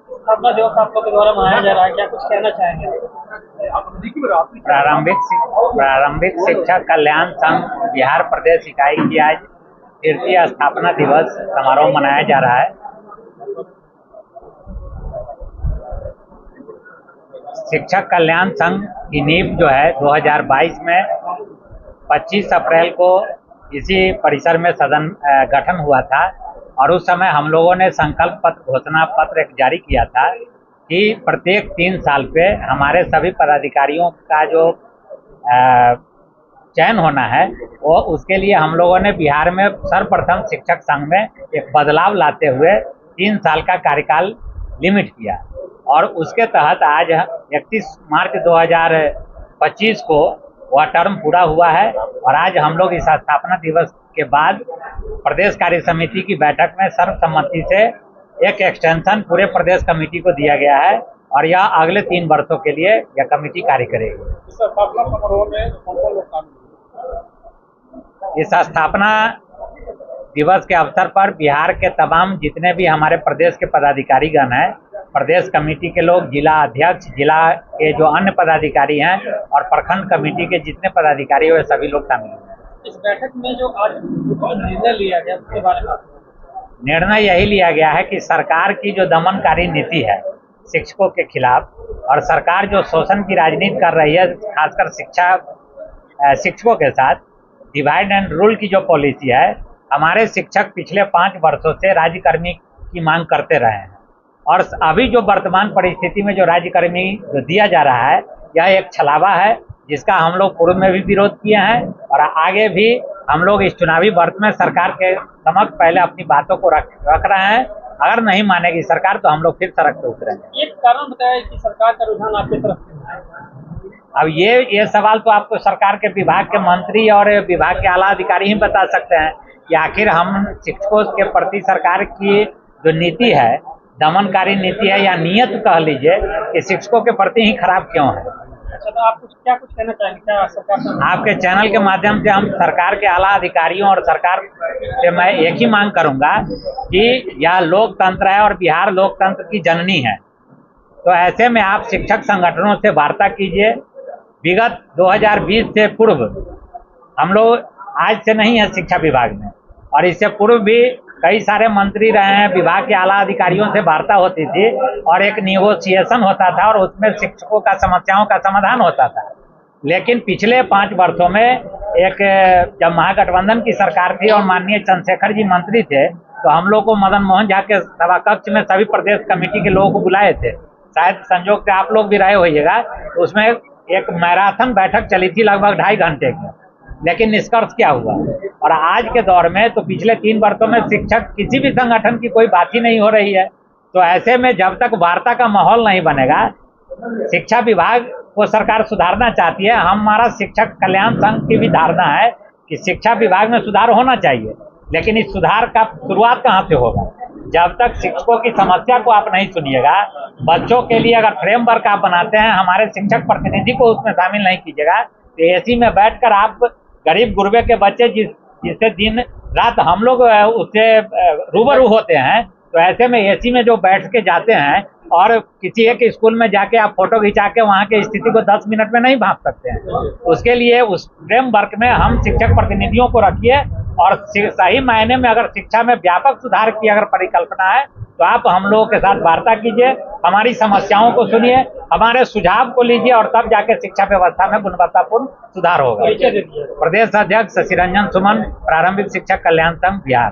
स्थापना दिवस आप लोग के द्वारा मनाया जा रहा है, क्या कुछ कहना चाहेंगे? प्रारंभिक शिक्षक कल्याण संघ बिहार प्रदेश इकाई की आज तृतीय स्थापना दिवस समारोह मनाया जा रहा है। शिक्षक कल्याण संघ की नींव जो है 2022 में 25 अप्रैल को इसी परिसर में गठन हुआ था और उस समय हम लोगों ने संकल्प पत्र घोषणा पत्र एक जारी किया था कि प्रत्येक 3 साल पे हमारे सभी पदाधिकारियों का जो चयन होना है वो उसके लिए हम लोगों ने बिहार में सर्वप्रथम शिक्षक संघ में एक बदलाव लाते हुए 3 साल का कार्यकाल लिमिट किया और उसके तहत आज 31 मार्च 2025 को वह टर्म पूरा हुआ है और आज हम लोग इस स्थापना दिवस के बाद प्रदेश कार्य समिति की बैठक में सर्वसम्मति से एक एक्सटेंशन पूरे प्रदेश कमेटी को दिया गया है और यह अगले 3 वर्षों के लिए यह कमेटी कार्य करेगी। इस स्थापना दिवस के अवसर पर बिहार के तमाम जितने भी हमारे प्रदेश के पदाधिकारीगण हैं, प्रदेश कमेटी के लोग, जिला अध्यक्ष, जिला के जो अन्य पदाधिकारी हैं और प्रखंड कमेटी के जितने पदाधिकारी हैं सभी लोग शामिल हैं। इस बैठक में जो आज निर्णय लिया गया उसके बारे में निर्णय यही लिया गया है कि सरकार की जो दमनकारी नीति है शिक्षकों के खिलाफ और सरकार जो शोषण की राजनीति कर रही है खासकर शिक्षकों के साथ डिवाइड एंड रूल की जो पॉलिसी है, हमारे शिक्षक पिछले 5 वर्षों से राज्यकर्मी की मांग करते रहे हैं और अभी जो वर्तमान परिस्थिति में जो राज्यकर्मी जो दिया जा रहा है यह एक छलावा है जिसका हम लोग पूर्व में भी विरोध किए हैं और आगे भी हम लोग इस चुनावी वर्ष में सरकार के समक्ष पहले अपनी बातों को रख रहे हैं। अगर नहीं मानेगी सरकार तो हम लोग फिर सड़क पे उतरेंगे। एक कारण बताया कि सरकार का रुझान आपकी तरफ से है। अब ये सवाल तो आपको सरकार के विभाग के मंत्री और विभाग के आला अधिकारी ही बता सकते हैं कि आखिर हम शिक्षकों के प्रति सरकार की जो नीति है, दमनकारी नीति है या नियत कह लीजिए कि शिक्षकों के प्रति ही खराब क्यों है। अच्छा, तो आप क्या कुछ कहना चाहेंगे? क्या सरकार आपके चैनल के माध्यम से हम सरकार के आला अधिकारियों और सरकार से मैं एक ही मांग करूंगा कि यह लोकतंत्र है और बिहार लोकतंत्र की जननी है, तो ऐसे में आप शिक्षक संगठनों से वार्ता कीजिए। विगत 2020 से पूर्व हम लोग आज से नहीं है शिक्षा विभाग में और इससे पूर्व भी कई सारे मंत्री रहे हैं, विभाग के आला अधिकारियों से वार्ता होती थी और एक निगोशिएशन होता था और उसमें शिक्षकों का समस्याओं का समाधान होता था। लेकिन पिछले 5 वर्षों में जब महागठबंधन की सरकार थी और माननीय चंद्रशेखर जी मंत्री थे तो हम लोग को मदन मोहन झा के सभा कक्ष में सभी प्रदेश कमेटी के लोगों को बुलाए थे, शायद संजोग से आप लोग भी रहे होइएगा। तो उसमें एक मैराथन बैठक चली थी लगभग 2.5 घंटे की, लेकिन निष्कर्ष क्या हुआ? और आज के दौर में तो पिछले 3 वर्षों में शिक्षक किसी भी संगठन की कोई बात ही नहीं हो रही है। तो ऐसे में जब तक वार्ता का माहौल नहीं बनेगा, शिक्षा विभाग को सरकार सुधारना चाहती है। हमारा शिक्षक कल्याण संघ की भी धारणा है कि शिक्षा विभाग में सुधार होना चाहिए, लेकिन इस सुधार का शुरुआत कहाँ से होगा? जब तक शिक्षकों की समस्या को आप नहीं सुनिएगा, बच्चों के लिए अगर फ्रेमवर्क आप बनाते हैं, हमारे शिक्षक प्रतिनिधि को उसमें शामिल नहीं कीजिएगा, तो एसी में बैठकर आप गरीब गुरबे के बच्चे जिससे दिन रात हम लोग उससे रूबरू होते हैं, तो ऐसे में एसी में जो बैठ के जाते हैं और किसी एक स्कूल में जाके आप फोटो खिंचा के वहाँ की स्थिति को 10 मिनट में नहीं भांप सकते हैं। उसके लिए उस फ्रेमवर्क में हम शिक्षक प्रतिनिधियों को रखिए और सही मायने में अगर शिक्षा में व्यापक सुधार की अगर परिकल्पना है तो आप हम लोगों के साथ वार्ता कीजिए, हमारी समस्याओं को सुनिए, हमारे सुझाव को लीजिए और तब जाके शिक्षा व्यवस्था में गुणवत्तापूर्ण सुधार होगा। प्रदेश अध्यक्ष शशिरंजन सुमन, प्रारंभिक शिक्षक कल्याण संघ बिहार।